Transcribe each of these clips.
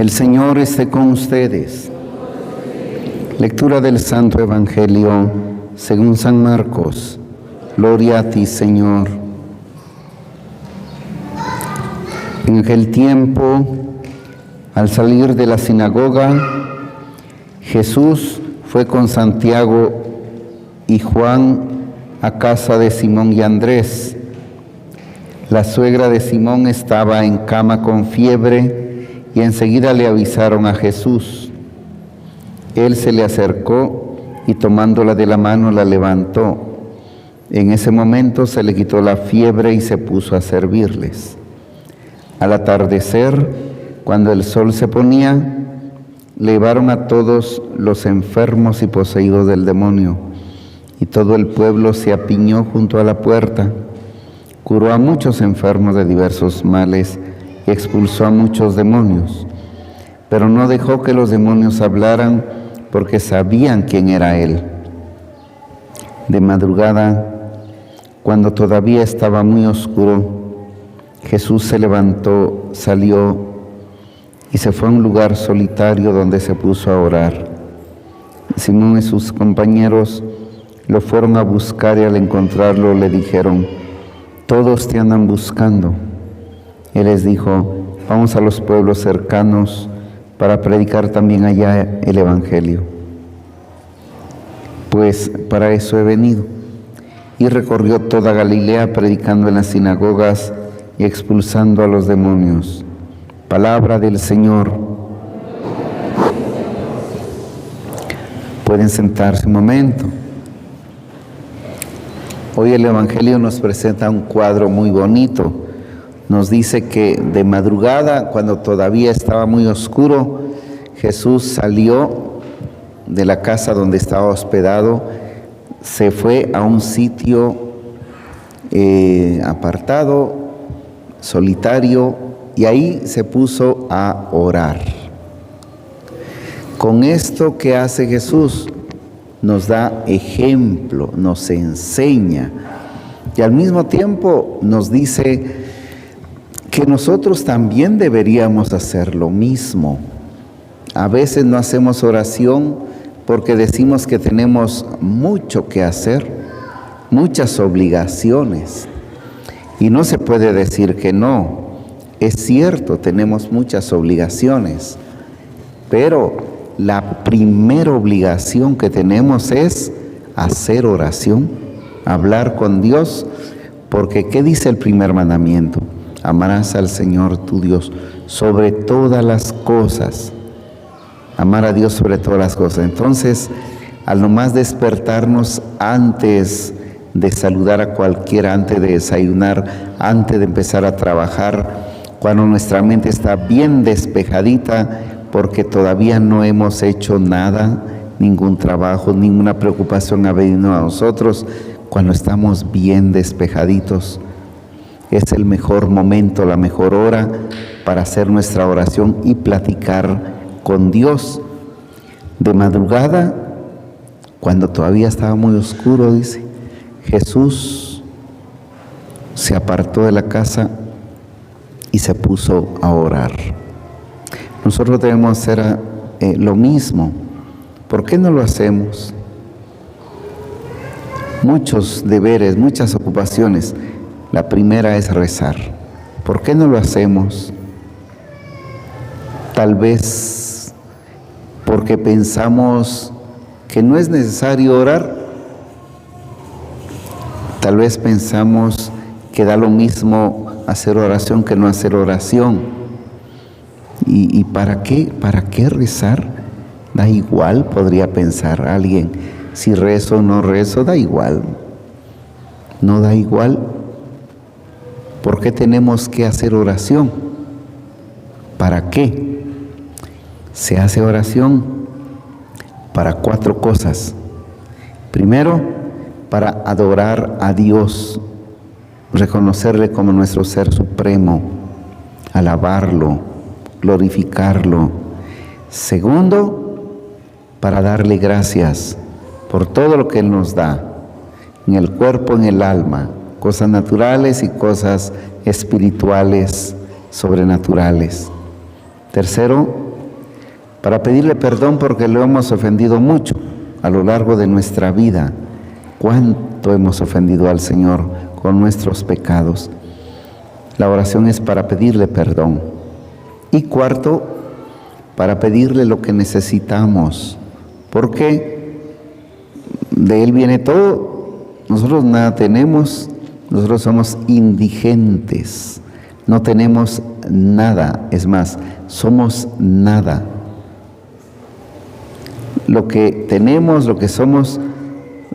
El Señor esté con ustedes. Lectura del Santo Evangelio según San Marcos. Gloria a ti, Señor. En aquel tiempo, al salir de la sinagoga, Jesús fue con Santiago y Juan a casa de Simón y Andrés. La suegra de Simón estaba en cama con fiebre y enseguida le avisaron a Jesús. Él se le acercó y tomándola de la mano la levantó. En ese momento se le quitó la fiebre y se puso a servirles. Al atardecer, cuando el sol se ponía, llevaron a todos los enfermos y poseídos del demonio, y todo el pueblo se apiñó junto a la puerta. Curó a muchos enfermos de diversos males y expulsó a muchos demonios, pero no dejó que los demonios hablaran porque sabían quién era él. De madrugada, cuando todavía estaba muy oscuro, Jesús se levantó, salió y se fue a un lugar solitario donde se puso a orar. Simón y sus compañeros lo fueron a buscar y al encontrarlo le dijeron: «Todos te andan buscando». Él les dijo: «Vamos a los pueblos cercanos para predicar también allá el Evangelio, pues para eso he venido». Y recorrió toda Galilea predicando en las sinagogas y expulsando a los demonios. Palabra del Señor. Pueden sentarse un momento. Hoy el Evangelio nos presenta un cuadro muy bonito. Nos dice que de madrugada, cuando todavía estaba muy oscuro, Jesús salió de la casa donde estaba hospedado, se fue a un sitio apartado, solitario, y ahí se puso a orar. Con esto que hace Jesús, nos da ejemplo, nos enseña, y al mismo tiempo nos dice que nosotros también deberíamos hacer lo mismo. A veces no hacemos oración porque decimos que tenemos mucho que hacer, muchas obligaciones. Y no se puede decir que no. Es cierto, tenemos muchas obligaciones, pero la primera obligación que tenemos es hacer oración, hablar con Dios, porque ¿qué dice el primer mandamiento? Amarás al Señor tu Dios sobre todas las cosas. Amar a Dios sobre todas las cosas. Entonces, al nomás despertarnos, antes de saludar a cualquiera, antes de desayunar, antes de empezar a trabajar, cuando nuestra mente está bien despejadita, porque todavía no hemos hecho nada, ningún trabajo, ninguna preocupación ha venido a nosotros, cuando estamos bien despejaditos, es el mejor momento, la mejor hora para hacer nuestra oración y platicar con Dios. De madrugada, cuando todavía estaba muy oscuro, dice, Jesús se apartó de la casa y se puso a orar. Nosotros debemos hacer lo mismo. ¿Por qué no lo hacemos? Muchos deberes, muchas ocupaciones. La primera es rezar. ¿Por qué no lo hacemos? Tal vez porque pensamos que no es necesario orar. Tal vez pensamos que da lo mismo hacer oración que no hacer oración. ¿Y para qué? ¿Para qué rezar? Da igual, podría pensar alguien. Si rezo o no rezo, da igual. No da igual. ¿Por qué tenemos que hacer oración? ¿Para qué? Se hace oración para 4 cosas. Primero, para adorar a Dios, reconocerle como nuestro Ser Supremo, alabarlo, glorificarlo. Segundo, para darle gracias por todo lo que Él nos da, en el cuerpo, en el alma, cosas naturales y cosas espirituales, sobrenaturales. Tercero, para pedirle perdón porque lo hemos ofendido mucho a lo largo de nuestra vida. ¿Cuánto hemos ofendido al Señor con nuestros pecados? La oración es para pedirle perdón. Y cuarto, para pedirle lo que necesitamos, porque de Él viene todo. Nosotros nada tenemos, nosotros somos indigentes, no tenemos nada, es más, somos nada. Lo que tenemos, lo que somos,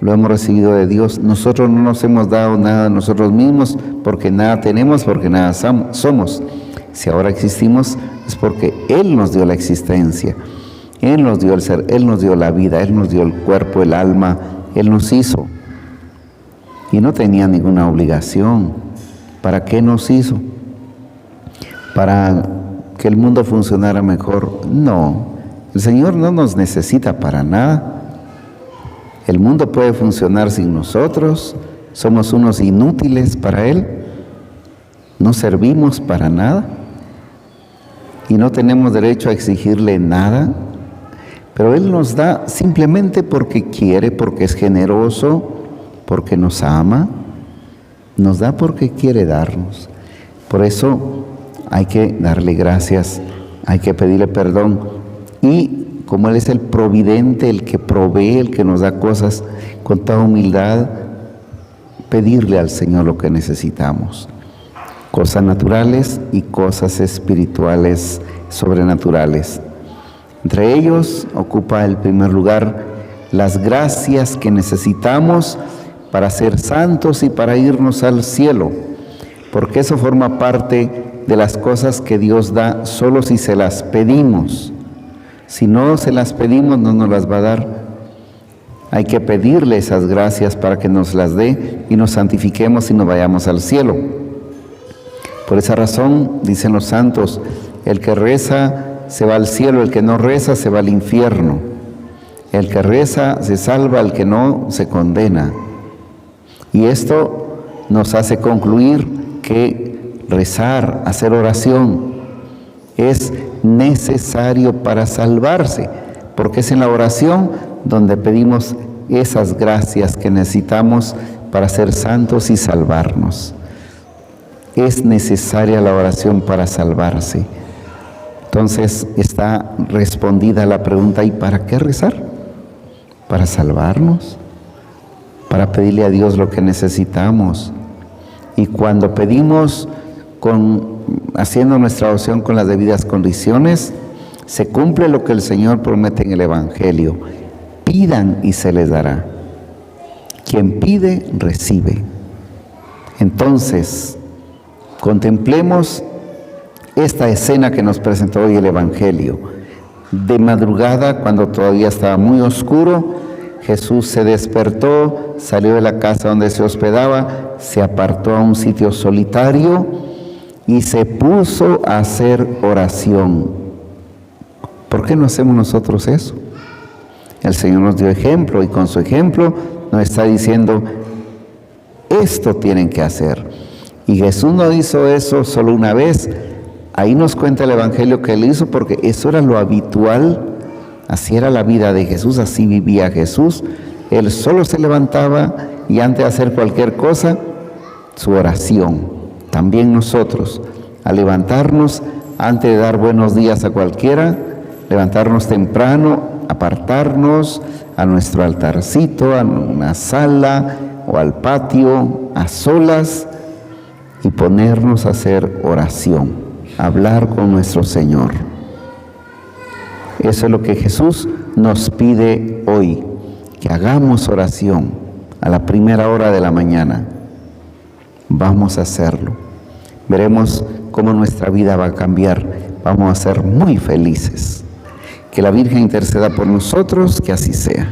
lo hemos recibido de Dios. Nosotros no nos hemos dado nada a nosotros mismos porque nada tenemos, porque nada somos. Si ahora existimos es porque Él nos dio la existencia, Él nos dio el ser, Él nos dio la vida, Él nos dio el cuerpo, el alma, Él nos hizo. Y no tenía ninguna obligación. ¿Para qué nos hizo? ¿Para que el mundo funcionara mejor? No, el Señor no nos necesita para nada. El mundo puede funcionar sin nosotros, somos unos inútiles para Él, no servimos para nada y no tenemos derecho a exigirle nada, pero Él nos da simplemente porque quiere, porque es generoso, porque nos ama, nos da porque quiere darnos. Por eso hay que darle gracias, hay que pedirle perdón y como Él es el providente, el que provee, el que nos da cosas, con toda humildad, pedirle al Señor lo que necesitamos. Cosas naturales y cosas espirituales, sobrenaturales. Entre ellos ocupa el primer lugar las gracias que necesitamos para ser santos y para irnos al cielo, porque eso forma parte de las cosas que Dios da solo si se las pedimos. Si no se las pedimos, no nos las va a dar. Hay que pedirle esas gracias para que nos las dé y nos santifiquemos y nos vayamos al cielo. Por esa razón, dicen los santos, el que reza se va al cielo, el que no reza se va al infierno. El que reza se salva, el que no se condena. Y esto nos hace concluir que rezar, hacer oración, es necesario para salvarse, porque es en la oración donde pedimos esas gracias que necesitamos para ser santos y salvarnos. Es necesaria la oración para salvarse. Entonces está respondida la pregunta, ¿y para qué rezar? Para salvarnos, para pedirle a Dios lo que necesitamos. Y cuando pedimos haciendo nuestra oración con las debidas condiciones, se cumple lo que el Señor promete en el Evangelio: pidan y se les dará. Quien pide, recibe. Entonces, contemplemos esta escena que nos presentó hoy el Evangelio. De madrugada, cuando todavía estaba muy oscuro, Jesús se despertó, salió de la casa donde se hospedaba, se apartó a un sitio solitario y se puso a hacer oración. ¿Por qué no hacemos nosotros eso? El Señor nos dio ejemplo y con su ejemplo nos está diciendo, esto tienen que hacer. Y Jesús no hizo eso solo una vez. Ahí nos cuenta el Evangelio que Él hizo porque eso era lo habitual. Así era la vida de Jesús, así vivía Jesús. Él solo se levantaba y antes de hacer cualquier cosa, su oración. También nosotros, al levantarnos, antes de dar buenos días a cualquiera, levantarnos temprano, apartarnos a nuestro altarcito, a una sala o al patio, a solas, y ponernos a hacer oración, hablar con nuestro Señor. Eso es lo que Jesús nos pide hoy, que hagamos oración a la primera hora de la mañana. Vamos a hacerlo. Veremos cómo nuestra vida va a cambiar. Vamos a ser muy felices. Que la Virgen interceda por nosotros, que así sea.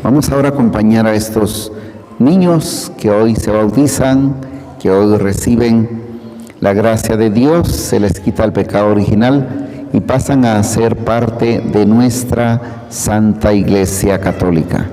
Vamos ahora a acompañar a estos niños que hoy se bautizan, que hoy reciben la gracia de Dios, se les quita el pecado original y pasan a ser parte de nuestra Santa Iglesia Católica.